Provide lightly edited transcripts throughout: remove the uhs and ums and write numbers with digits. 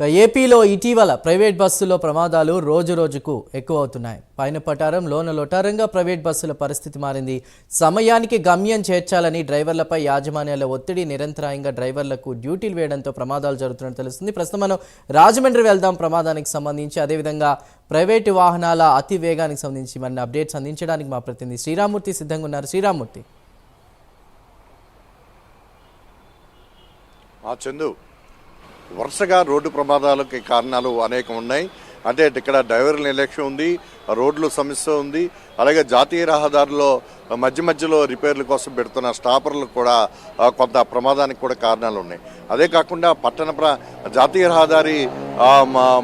ఏపీలో ఇటీవల ప్రైవేట్ బస్సుల్లో ప్రమాదాలు రోజురోజుకు ఎక్కువ అవుతున్నాయి. పైన పటారం లోన లొటారంగా ప్రైవేట్ బస్సుల పరిస్థితి మారింది. సమయానికి గమ్యం చేర్చాలని డ్రైవర్లపై యాజమాన్యాల ఒత్తిడి నిరంతరాయంగా డ్రైవర్లకు డ్యూటీలు వేయడంతో ప్రమాదాలు జరుగుతున్నట్టు తెలుస్తుంది. ప్రస్తుతం మనం రాజమండ్రి వెళ్దాం. ప్రమాదానికి సంబంధించి అదేవిధంగా ప్రైవేటు వాహనాల అతి వేగానికి సంబంధించి మన అప్డేట్స్ అందించడానికి మా ప్రతినిధి శ్రీరామూర్తి సిద్ధంగా ఉన్నారు. శ్రీరామూర్తి. చందు, వరుసగా రోడ్డు ప్రమాదాలకి కారణాలు అనేకం ఉన్నాయి. అంటే ఇక్కడ డ్రైవర్ల నిర్లక్ష్యం ఉంది, రోడ్లు సమస్య ఉంది, అలాగే జాతీయ రహదారుల్లో మధ్యలో రిపేర్ల కోసం పెడుతున్న స్టాపర్లు కూడా కొంత ప్రమాదానికి కూడా కారణాలు ఉన్నాయి. అదే కాకుండా జాతీయ రహదారి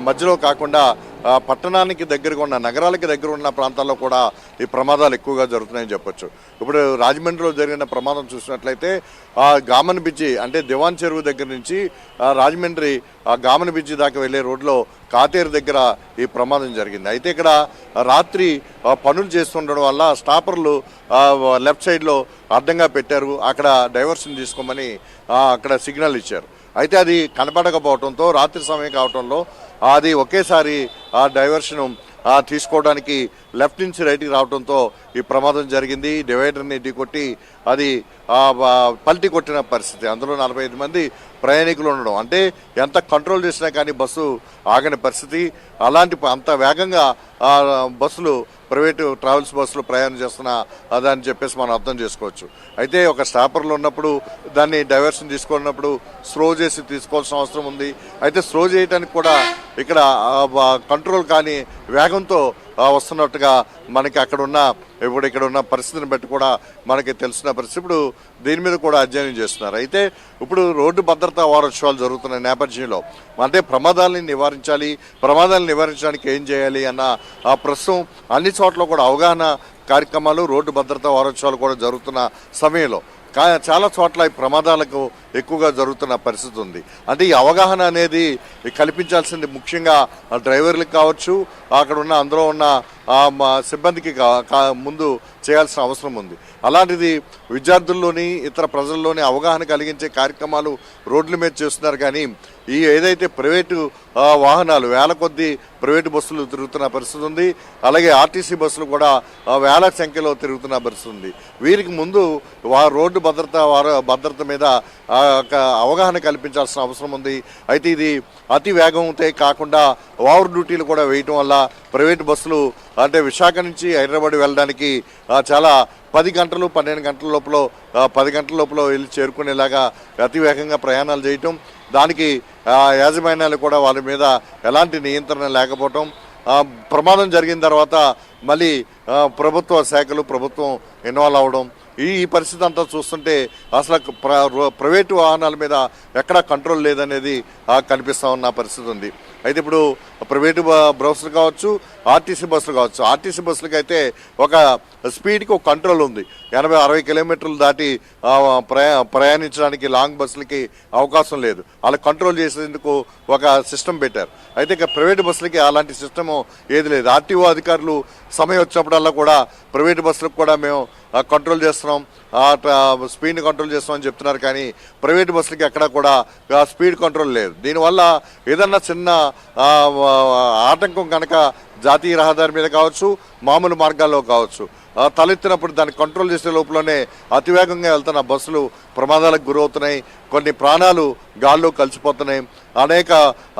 మధ్యలో కాకుండా పట్టణానికి దగ్గరగా ఉన్న నగరాలకి దగ్గర ఉన్న ప్రాంతాల్లో కూడా ఈ ప్రమాదాలు ఎక్కువగా జరుగుతున్నాయని చెప్పొచ్చు. ఇప్పుడు రాజమండ్రిలో జరిగిన ప్రమాదం చూసినట్లయితే గామన్ బ్రిడ్జి అంటే దివాన్ చెరువు దగ్గర నుంచి రాజమండ్రి గామన్ బ్రిడ్జి దాకా వెళ్లే రోడ్లో కాతేరు దగ్గర ఈ ప్రమాదం జరిగింది. అయితే ఇక్కడ రాత్రి పనులు చేస్తుండడం వల్ల స్టాపర్లు లెఫ్ట్ సైడ్లో అడ్డంగా పెట్టారు. అక్కడ డైవర్షన్ తీసుకోమని అక్కడ సిగ్నల్ ఇచ్చారు. అయితే అది కనపడకపోవడంతో రాత్రి సమయం కావడంలో అది ఒకేసారి ఆ డైవర్షన్ తీసుకోవడానికి లెఫ్ట్ నుంచి రైట్కి రావడంతో ఈ ప్రమాదం జరిగింది. డివైడర్ని ఢీకొట్టి అది పల్టీ కొట్టిన పరిస్థితి. అందులో 45 మంది ప్రయాణికులు ఉండడం అంటే ఎంత కంట్రోల్ చేసినా కానీ బస్సు ఆగని పరిస్థితి. అంత వేగంగా బస్సులు ప్రైవేటు ట్రావెల్స్ బస్సులు ప్రయాణం చేస్తున్నా అదని చెప్పేసి మనం అర్థం చేసుకోవచ్చు. అయితే ఒక స్టాపర్లు ఉన్నప్పుడు దాన్ని డైవర్షన్ తీసుకున్నప్పుడు స్లో చేసి తీసుకోవాల్సిన అవసరం ఉంది. అయితే స్లో చేయడానికి కూడా ఇక్కడ కంట్రోల్ కానీ వేగంతో వస్తున్నట్టుగా మనకి ఇక్కడ ఉన్న పరిస్థితిని బట్టి కూడా మనకి తెలిసిన పరిస్థితి. ఇప్పుడు దీని మీద కూడా అధ్యయనం చేస్తున్నారు. అయితే ఇప్పుడు రోడ్డు భద్రతా వారోత్సవాలు జరుగుతున్న నేపథ్యంలో అంటే ప్రమాదాలను నివారించడానికి ఏం చేయాలి అన్న ప్రస్తుతం అన్ని చోట్ల కూడా అవగాహన కార్యక్రమాలు రోడ్డు భద్రతా వారోత్సవాలు కూడా జరుగుతున్న సమయంలో చాలా చోట్ల ఈ ప్రమాదాలకు ఎక్కువగా జరుగుతున్న పరిస్థితి ఉంది. అంటే ఈ అవగాహన అనేది కల్పించాల్సింది ముఖ్యంగా డ్రైవర్లకు కావచ్చు, అక్కడ ఉన్న అందులో ఉన్న సిబ్బందికి ముందు చేయాల్సిన అవసరం ఉంది. అలాంటిది విద్యార్థుల్లోని ఇతర ప్రజల్లోని అవగాహన కలిగించే కార్యక్రమాలు రోడ్ల మీద చేస్తున్నారు. కానీ ఈ ఏదైతే ప్రైవేటు వాహనాలు వేల కొద్దీ ప్రైవేటు బస్సులు తిరుగుతున్న పరిస్థితి ఉంది. అలాగే ఆర్టీసీ బస్సులు కూడా వేల సంఖ్యలో తిరుగుతున్న పరిస్థితి ఉంది. వీరికి ముందు రోడ్డు భద్రత మీద అవగాహన కల్పించాల్సిన అవసరం ఉంది. అయితే ఇది అతి వేగంతో కాకుండా ఓవర్ డ్యూటీలు కూడా వేయటం వల్ల ప్రైవేటు బస్సులు అంటే విశాఖ నుంచి హైదరాబాద్ వెళ్ళడానికి చాలా 10 గంటలు 12 గంటల లోపల 10 గంటల లోపల వెళ్ళి చేరుకునేలాగా అతి వేగంగా ప్రయాణాలు చేయటం, దానికి యాజమాన్యాలు కూడా వాళ్ళ మీద ఎలాంటి నియంత్రణ లేకపోవటం, ప్రమాదం జరిగిన తర్వాత మళ్ళీ ప్రభుత్వం ఇన్వాల్వ్ అవ్వడం, ఈ పరిస్థితి అంతా చూస్తుంటే అసలు ప్రైవేటు వాహనాల మీద ఎక్కడా కంట్రోల్ లేదనేది కనిపిస్తూ ఉన్న పరిస్థితి ఉంది. అయితే ఇప్పుడు ప్రైవేటు బస్సులు కావచ్చు, ఆర్టీసీ బస్సులు కావచ్చు. ఆర్టీసీ బస్సులకి అయితే ఒక స్పీడ్కి ఒక కంట్రోల్ ఉంది. 80-60 కిలోమీటర్లు దాటి ప్రయాణించడానికి లాంగ్ బస్సులకి అవకాశం లేదు. అలా కంట్రోల్ చేసేందుకు ఒక సిస్టమ్ పెట్టారు. అయితే ఇక ప్రైవేటు బస్సులకి అలాంటి సిస్టమ్ ఏది లేదు. ఆర్టీఓ అధికారులు సమయం వచ్చినప్పుడల్లా కూడా ప్రైవేటు బస్సులకు కూడా మేము కంట్రోల్ చేస్తున్నాం, స్పీడ్ని కంట్రోల్ చేస్తున్నాం అని చెప్తున్నారు. కానీ ప్రైవేటు బస్సులకి ఎక్కడా కూడా స్పీడ్ కంట్రోల్ లేదు. దీనివల్ల ఏదన్నా చిన్న ఆటంకం కనుక జాతీయ రహదారి మీద కావచ్చు, మామూలు మార్గాల్లో కావచ్చు తలెత్తినప్పుడు దాన్ని కంట్రోల్ చేసే లోపలనే అతివేగంగా వెళ్తున్న బస్సులు ప్రమాదాలకు గురవుతున్నాయి. కొన్ని ప్రాణాలు గాల్లో కలిసిపోతున్నాయి.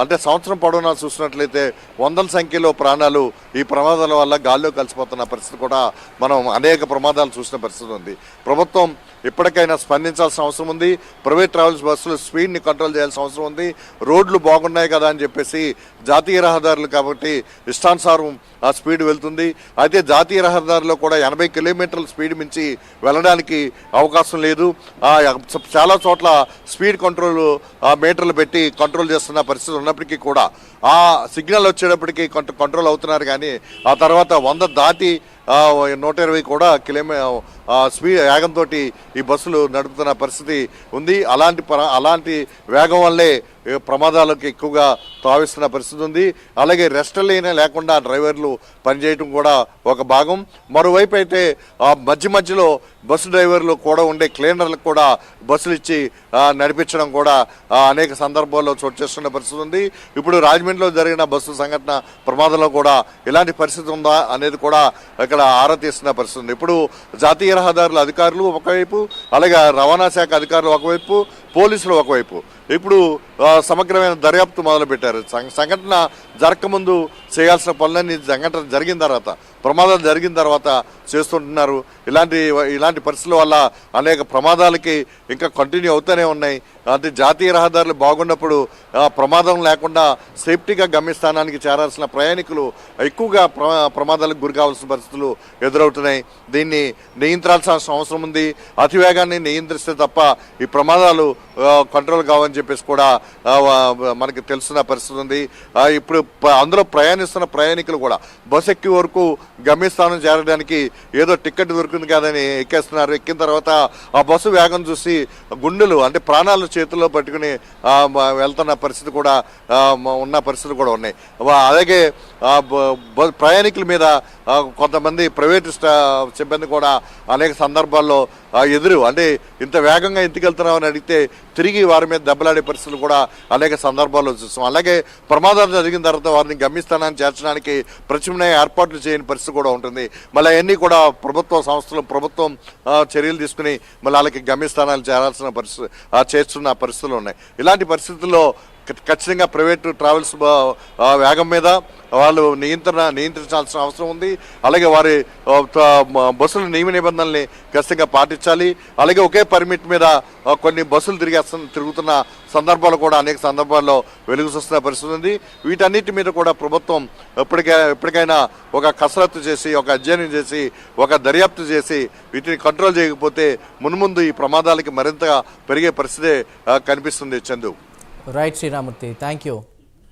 అంటే సంవత్సరం పొడవునా చూసినట్లయితే వందల సంఖ్యలో ప్రాణాలు ఈ ప్రమాదాల వల్ల గాల్లో కలిసిపోతున్న పరిస్థితి కూడా మనం అనేక ప్రమాదాలు చూసిన పరిస్థితి ఉంది. ప్రభుత్వం ఇప్పటికైనా స్పందించాల్సిన అవసరం ఉంది. ప్రైవేట్ ట్రావెల్స్ బస్సులు స్పీడ్ని కంట్రోల్ చేయాల్సిన అవసరం ఉంది. రోడ్లు బాగున్నాయి కదా అని చెప్పేసి జాతీయ రహదారులు కాబట్టి ఇష్టానుసారం ఆ స్పీడ్ వెళ్తుంది. అయితే జాతీయ రహదారిలో కూడా 80 కిలోమీటర్ల స్పీడ్ మించి వెళ్ళడానికి అవకాశం లేదు. చాలా చోట్ల స్పీడ్ కంట్రోల్ మీటర్లు పెట్టి కంట్రోల్ చేస్తున్న పరిస్థితి ఉన్నప్పటికీ కూడా ఆ సిగ్నల్ వచ్చేటప్పటికి కంట్రోల్ అవుతున్నారు. కానీ ఆ తర్వాత 100 దాటి 120 కూడా స్పీడ్ వేగంతో ఈ బస్సులు నడుపుతున్న పరిస్థితి ఉంది. అలాంటి వేగం వల్లే ప్రమాదాలకు ఎక్కువగా తావిస్తున్న పరిస్థితి ఉంది. అలాగే రెస్ట్ లేకుండా డ్రైవర్లు పనిచేయడం కూడా ఒక భాగం. మరోవైపు అయితే మధ్యలో బస్సు డ్రైవర్లు కూడా ఉండే క్లీనర్లకు కూడా బస్సులు ఇచ్చి నడిపించడం కూడా అనేక సందర్భాల్లో చోటు చేస్తున్న పరిస్థితి ఉంది. ఇప్పుడు రాజమండ్రిలో జరిగిన బస్సు సంఘటన ప్రమాదంలో కూడా ఇలాంటి పరిస్థితి ఉందా అనేది కూడా ఇక్కడ ఆరా తీస్తున్న పరిస్థితి ఉంది. ఇప్పుడు జాతీయ రహదారుల అధికారులు ఒకవైపు, అలాగే రవాణా శాఖ అధికారులు ఒకవైపు, పోలీసులు ఒకవైపు ఇప్పుడు సమగ్రమైన దర్యాప్తు మొదలుపెట్టారు. సంఘటన జరగకముందు చేయాల్సిన పనులన్నీ సంఘటన జరిగిన తర్వాత, ప్రమాదం జరిగిన తర్వాత చేస్తుంటున్నారు. ఇలాంటి పరిస్థితుల వల్ల అనేక ప్రమాదాలకి ఇంకా కంటిన్యూ అవుతూనే ఉన్నాయి. అంటే జాతీయ రహదారులు బాగున్నప్పుడు ప్రమాదం లేకుండా సేఫ్టీగా గమ్యస్థానానికి చేరాల్సిన ప్రయాణికులు ఎక్కువగా ప్రమాదాలకు గురి కావాల్సిన పరిస్థితులు ఎదురవుతున్నాయి. దీన్ని నియంత్రాల్సిన అవసరం ఉంది. అతివేగాన్ని నియంత్రిస్తే తప్ప ఈ ప్రమాదాలు కంట్రోల్ కావని చెప్పేసి కూడా మనకి తెలుస్తున్న పరిస్థితి ఉంది. ఇప్పుడు అందులో ప్రయాణిస్తున్న ప్రయాణికులు కూడా బస్సు ఎక్కే వరకు గమ్యస్థానం చేరడానికి ఏదో టికెట్ దొరికింది కాదని ఎక్కేస్తున్నారు. ఎక్కిన తర్వాత ఆ బస్సు వేగం చూసి గుండెలు అంటే ప్రాణాలు చేతుల్లో పట్టుకుని వెళ్తున్న పరిస్థితి కూడా ఉన్న పరిస్థితులు కూడా ఉన్నాయి. అలాగే ప్రయాణికుల మీద కొంతమంది ప్రైవేటు సిబ్బంది కూడా అనేక సందర్భాల్లో అంటే ఇంత వేగంగా ఎందుకు వెళ్తున్నామని అడిగితే తిరిగి వారి మీద దెబ్బలాడే పరిస్థితులు కూడా అనేక సందర్భాల్లో చూస్తాం. అలాగే ప్రమాదాలు జరిగిన తర్వాత వారిని గమ్యస్థానాన్ని చేర్చడానికి ప్రత్యామ్నాయ ఏర్పాట్లు చేయని పరిస్థితి కూడా ఉంటుంది. మళ్ళీ అవన్నీ కూడా ప్రభుత్వ సంస్థలు ప్రభుత్వం చర్యలు తీసుకుని మళ్ళీ వాళ్ళకి గమ్యస్థానాలు చేరాల్సిన పరిస్థితి చేస్తున్న పరిస్థితులు ఉన్నాయి. ఇలాంటి పరిస్థితుల్లో ఖచ్చితంగా ప్రైవేటు ట్రావెల్స్ వేగం మీద వాళ్ళు నియంత్రించాల్సిన అవసరం ఉంది. అలాగే వారి బస్సుల నియమ నిబంధనల్ని ఖచ్చితంగా పాటించాలి. అలాగే ఒకే పర్మిట్ మీద కొన్ని బస్సులు తిరుగుతున్న సందర్భాలు కూడా అనేక సందర్భాల్లో వెలుగు చూస్తున్న పరిస్థితి ఉంది. వీటన్నిటి మీద కూడా ప్రభుత్వం ఎప్పటికైనా ఒక కసరత్తు చేసి, ఒక అధ్యయనం చేసి, ఒక దర్యాప్తు చేసి వీటిని కంట్రోల్ చేయకపోతే మున్ముందు ఈ ప్రమాదాలకి మరింతగా పెరిగే పరిస్థితే కనిపిస్తుంది. Chandu. Right Sriramurthy, thank you.